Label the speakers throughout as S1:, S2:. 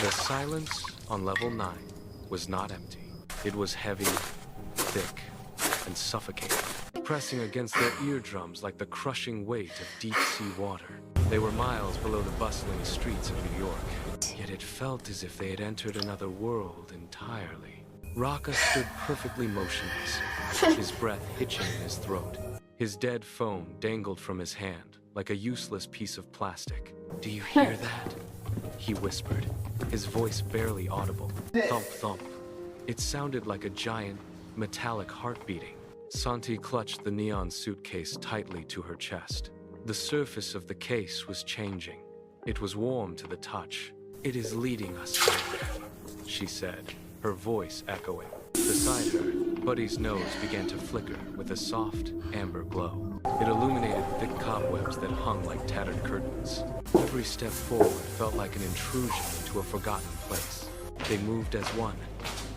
S1: The silence on level 9 was not empty. It was heavy, thick, and suffocating, pressing against their eardrums like the crushing weight of deep-sea water. They were miles below the bustling streets of New York, yet it felt as if they had entered another world entirely. Raka stood perfectly motionless, his breath hitching in his throat. His dead phone dangled from his hand like a useless piece of plastic. "Do you hear that?" he whispered, his voice barely audible. Thump, thump. It sounded like a giant, metallic heart beating. Santi clutched the neon suitcase tightly to her chest. The surface of the case was changing. It was warm to the touch. "It is leading us somewhere," she said, her voice echoing. Beside her, Buddy's nose began to flicker with a soft, amber glow. It illuminated thick cobwebs that hung like tattered curtains. Every step forward felt like an intrusion into a forgotten place. They moved as one,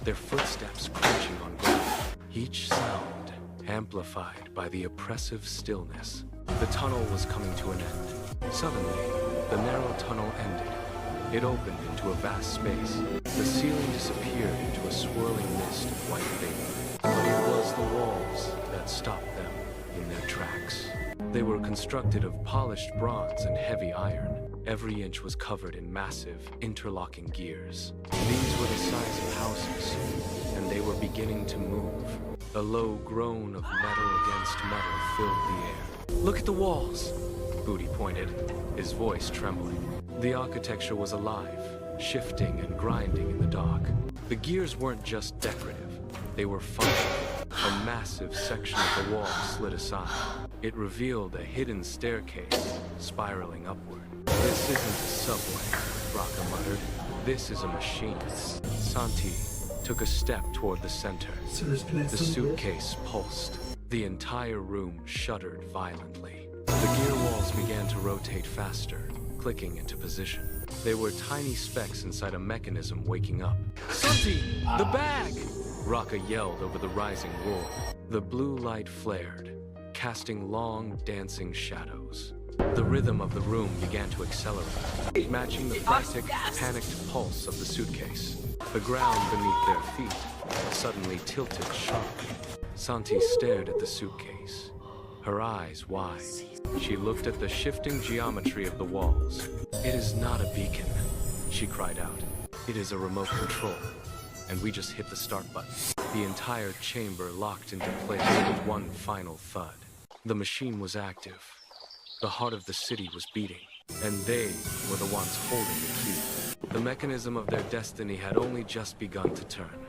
S1: their footsteps crunching on ground, each sound amplified by the oppressive stillness. The tunnel was coming to an end. Suddenly, the narrow tunnel ended. It opened into a vast space. The ceiling disappeared into a swirling mist of white vapor. But it was the walls that stopped them in their tracks. They were constructed of polished bronze and heavy iron. Every inch was covered in massive, interlocking gears. These were the size of houses, and they were beginning to move. A low groan of metal against metal filled the air. "Look at the walls," Booty pointed, his voice trembling. The architecture was alive, shifting and grinding in the dark. The gears weren't just decorative, they were functional. A massive section of the wall slid aside. It revealed a hidden staircase spiraling upward. "This isn't a subway," Raka muttered. "This is a machine." Santi took a step toward the center. The suitcase pulsed. The entire room shuddered violently. The gear walls began to rotate faster, clicking into position. They were tiny specks inside a mechanism waking up. "Santi! The bag!" Raka yelled over the rising roar. The blue light flared, casting long, dancing shadows. The rhythm of the room began to accelerate, matching the frantic, panicked pulse of the suitcase. The ground beneath their feet suddenly tilted sharply. Santi stared at the suitcase, her eyes wide. She looked at the shifting geometry of the walls. "It is not a beacon," she cried out. "It is a remote control." And we just hit the start button. The entire chamber locked into place with one final thud. The machine was active. The heart of the city was beating, and they were the ones holding the key. The mechanism of their destiny had only just begun to turn.